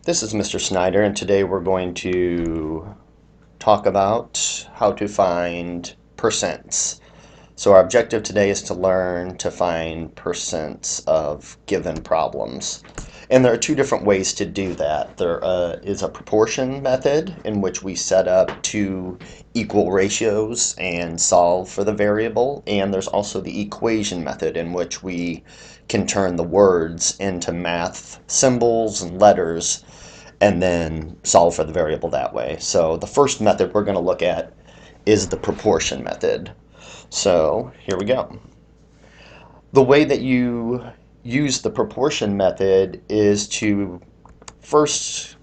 This is Mr. Snyder, and today we're going to talk about how to find percents. So our objective today is to learn to find percents of given problems. And there are two different ways to do that. There is a proportion method in which we set up two equal ratios and solve for the variable. And there's also the equation method in which we can turn the words into math symbols and letters and then solve for the variable that way. So the first method we're going to look at is the proportion method. So here we go. The way that you use the proportion method is to first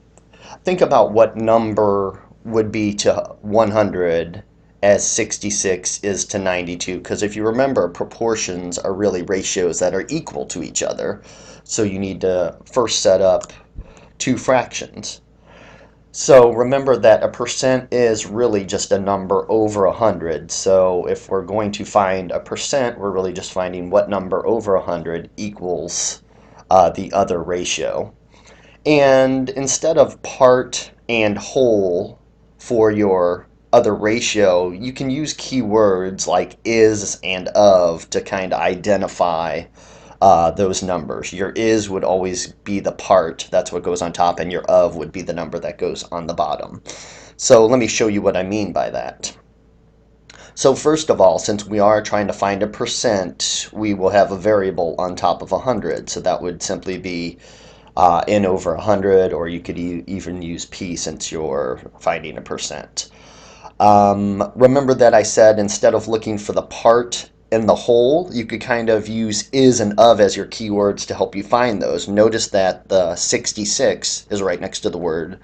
think about what number would be to 100 as 66 is to 92, because if you remember, proportions are really ratios that are equal to each other. So you need to first set up two fractions. So remember that a percent is really just a number over 100. So if we're going to find a percent, we're really just finding what number over 100 equals the other ratio. And instead of part and whole for your other ratio, you can use keywords like is and of to kind of identify those numbers. Your is would always be the part, that's what goes on top, and your of would be the number that goes on the bottom. So let me show you what I mean by that. So first of all, since we are trying to find a percent, we will have a variable on top of 100. So that would simply be n over 100, or you could even use p since you're finding a percent. Remember that I said instead of looking for the part and the whole, you could kind of use is and of as your keywords to help you find those. Notice that the 66 is right next to the word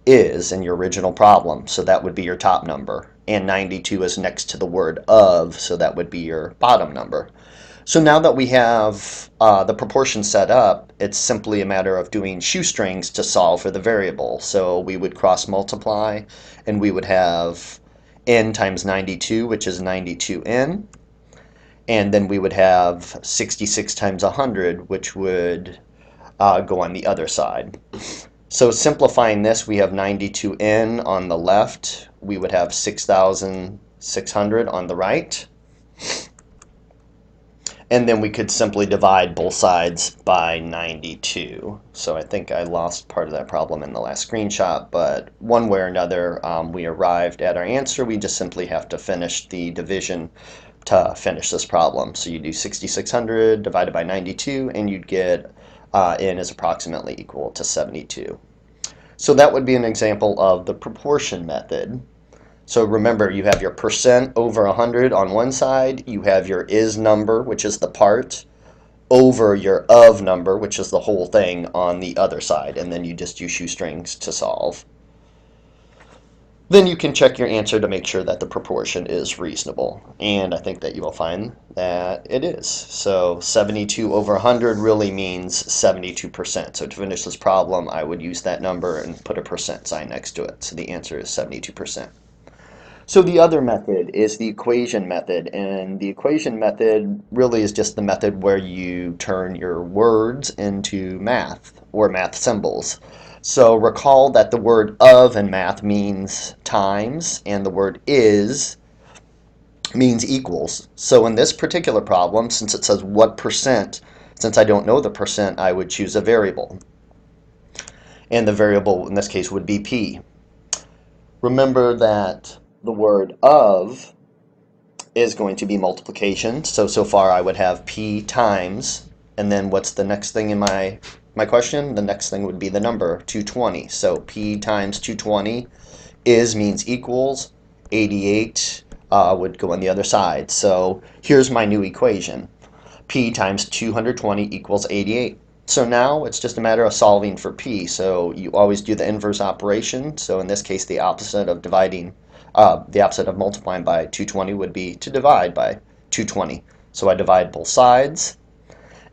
is in your original problem, so that would be your top number. And 92 is next to the word of, so that would be your bottom number. So now that we have the proportion set up, it's simply a matter of doing shoestrings to solve for the variable. So we would cross multiply, and we would have n times 92, which is 92n. And then we would have 66 times 100, which would go on the other side. So simplifying this, we have 92n on the left. We would have 6,600 on the right. And then we could simply divide both sides by 92. So I think I lost part of that problem in the last screenshot, but one way or another, we arrived at our answer. We just simply have to finish the division to finish this problem. So you do 6,600 divided by 92, and you'd get n is approximately equal to 72. So that would be an example of the proportion method. So remember, you have your percent over 100 on one side, you have your is number, which is the part, over your of number, which is the whole thing, on the other side, and then you just use shoestrings to solve. Then you can check your answer to make sure that the proportion is reasonable, and I think that you will find that it is. So 72 over 100 really means 72%. So to finish this problem, I would use that number and put a percent sign next to it. So the answer is 72%. So the other method is the equation method, and the equation method really is just the method where you turn your words into math or math symbols. So recall that the word of in math means times, and the word is means equals. So in this particular problem, since it says what percent, since I don't know the percent, I would choose a variable. And the variable in this case would be p. Remember that the word of is going to be multiplication. So far I would have p times, and then what's the next thing in my question? The next thing would be the number 220. So p times 220 is means equals 88 would go on the other side. So here's my new equation. P times 220 equals 88. So now it's just a matter of solving for p. So you always do the inverse operation. So in this case, the opposite of multiplying by 220 would be to divide by 220. So I divide both sides.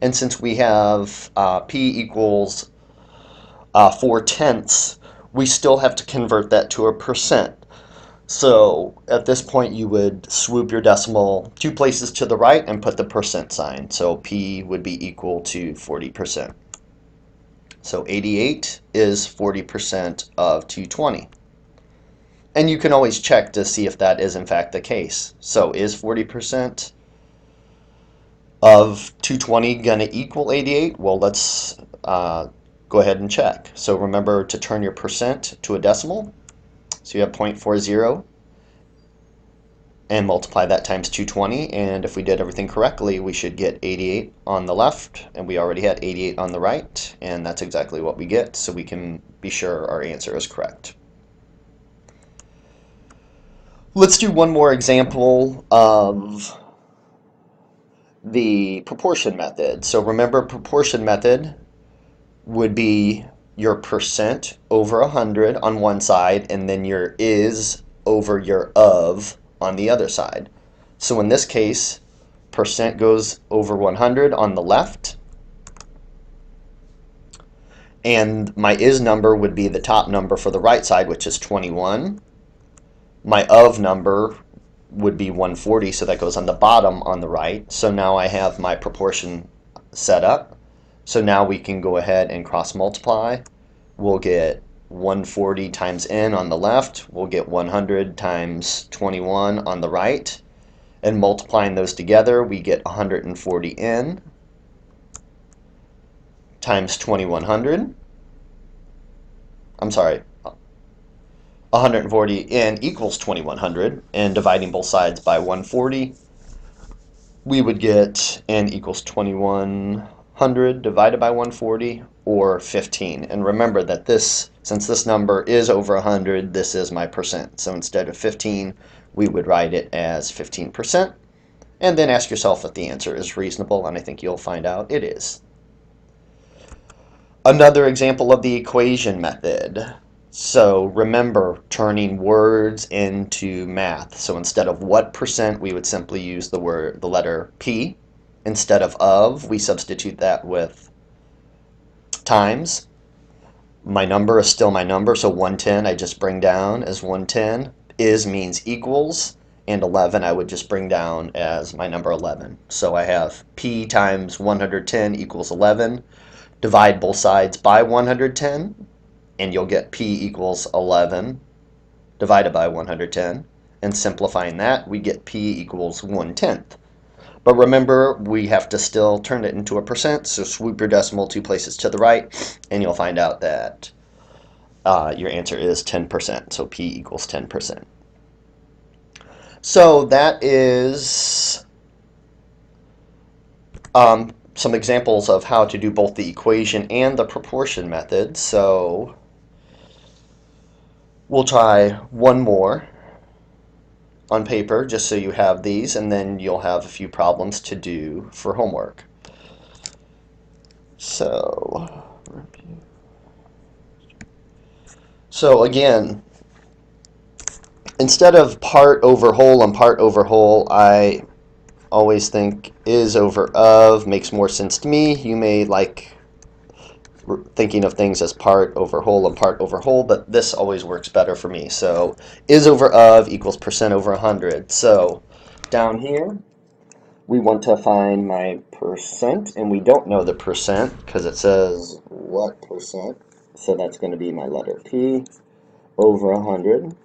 And since we have p equals 4/10, we still have to convert that to a percent. So at this point, you would swoop your decimal two places to the right and put the percent sign. So p would be equal to 40%. So 88 is 40% of 220. And you can always check to see if that is in fact the case. So is 40% of 220 going to equal 88? Well, let's go ahead and check. So remember to turn your percent to a decimal. So you have 0.40 and multiply that times 220, and if we did everything correctly, we should get 88 on the left, and we already had 88 on the right, and that's exactly what we get, so we can be sure our answer is correct. Let's do one more example of the proportion method. So remember, proportion method would be your percent over 100 on one side, and then your is over your of on the other side. So in this case, percent goes over 100 on the left, and my is number would be the top number for the right side, which is 21. My of number would be 140, so that goes on the bottom on the right. So now I have my proportion set up. So now we can go ahead and cross multiply. We'll get 140 times n on the left. We'll get 100 times 21 on the right. And multiplying those together, we get 140n times 2100. I'm sorry, 140n equals 2100. And dividing both sides by 140, we would get n equals 2100 divided by 140, or 15. And remember that since this number is over 100, this is my percent. So instead of 15, we would write it as 15%. And then ask yourself if the answer is reasonable, and I think you'll find out it is. Another example of the equation method. So remember, turning words into math. So instead of what percent, we would simply use the letter P. Instead of, we substitute that with times. My number is still my number, so 110 I just bring down as 110. Is means equals, and 11 I would just bring down as my number 11. So I have P times 110 equals 11. Divide both sides by 110, and you'll get P equals 11 divided by 110. And simplifying that, we get P equals 1/10. But remember, we have to still turn it into a percent, so swoop your decimal 2 places to the right, and you'll find out that your answer is 10%, so P equals 10%. So that is some examples of how to do both the equation and the proportion method. So we'll try one more on paper just so you have these, and then you'll have a few problems to do for homework. So again, instead of part over whole and part over whole, I always think is over of makes more sense to me. You may like thinking of things as part over whole and part over whole, but this always works better for me. So is over of equals percent over 100. So down here, we want to find my percent, and we don't know the percent because it says what percent. So that's going to be my letter P over 100.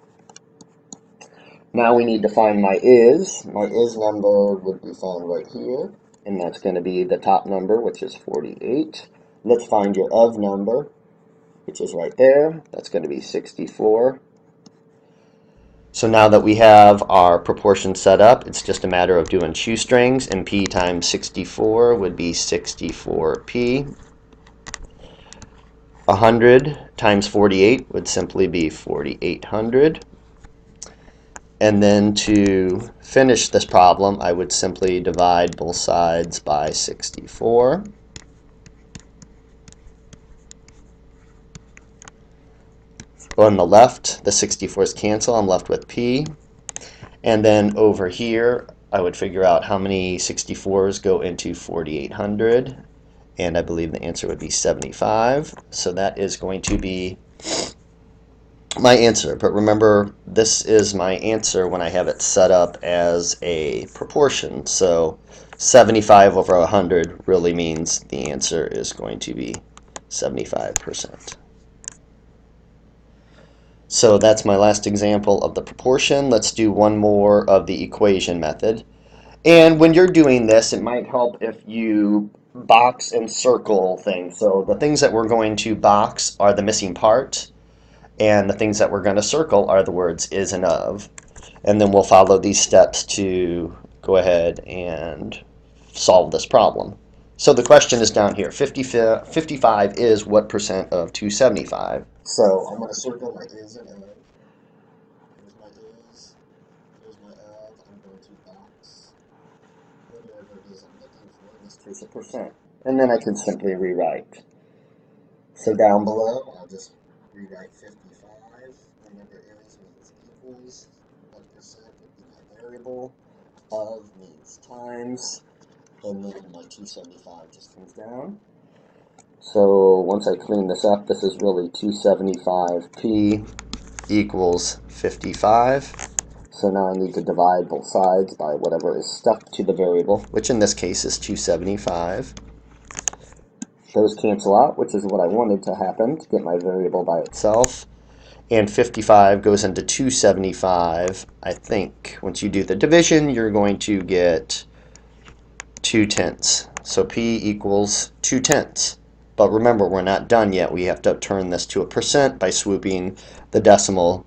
Now we need to find my is. My is number would be found right here, and that's going to be the top number, which is 48. Let's find your of number, which is right there. That's going to be 64. So now that we have our proportion set up, it's just a matter of doing shoestrings, and P times 64 would be 64P. 100 times 48 would simply be 4,800. And then to finish this problem, I would simply divide both sides by 64. On the left, the 64s cancel. I'm left with P. And then over here, I would figure out how many 64s go into 4,800. And I believe the answer would be 75. So that is going to be my answer. But remember, this is my answer when I have it set up as a proportion. So 75 over 100 really means the answer is going to be 75%. So that's my last example of the proportion. Let's do one more of the equation method. And when you're doing this, it might help if you box and circle things. So the things that we're going to box are the missing part, and the things that we're going to circle are the words is and of. And then we'll follow these steps to go ahead and solve this problem. So the question is down here. 55 is what percent of 275? So I'm going to circle my is and of. Here's my is. Here's my of. I'm going to box whatever it is I'm looking for. In this case, a percent. And then I can simply rewrite. So down below, I'll just rewrite 55. Remember, is means equals. 1% would be my variable. Of means times. And then my 275 just comes down. So once I clean this up, this is really 275p equals 55. So now I need to divide both sides by whatever is stuck to the variable, which in this case is 275. Those cancel out, which is what I wanted to happen to get my variable by itself. And 55 goes into 275. I think once you do the division, you're going to get 2/10. So P equals 2/10. But remember, we're not done yet. We have to turn this to a percent by swooping the decimal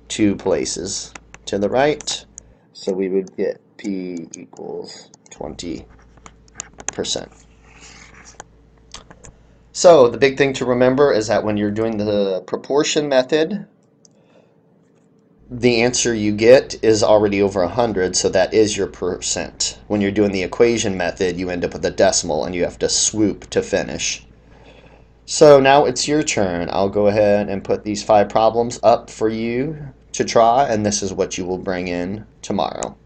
2 places to the right. So we would get P equals 20%. So the big thing to remember is that when you're doing the proportion method, the answer you get is already over 100, so that is your percent. When you're doing the equation method, you end up with a decimal and you have to swoop to finish. So now it's your turn. I'll go ahead and put these 5 problems up for you to try, and this is what you will bring in tomorrow.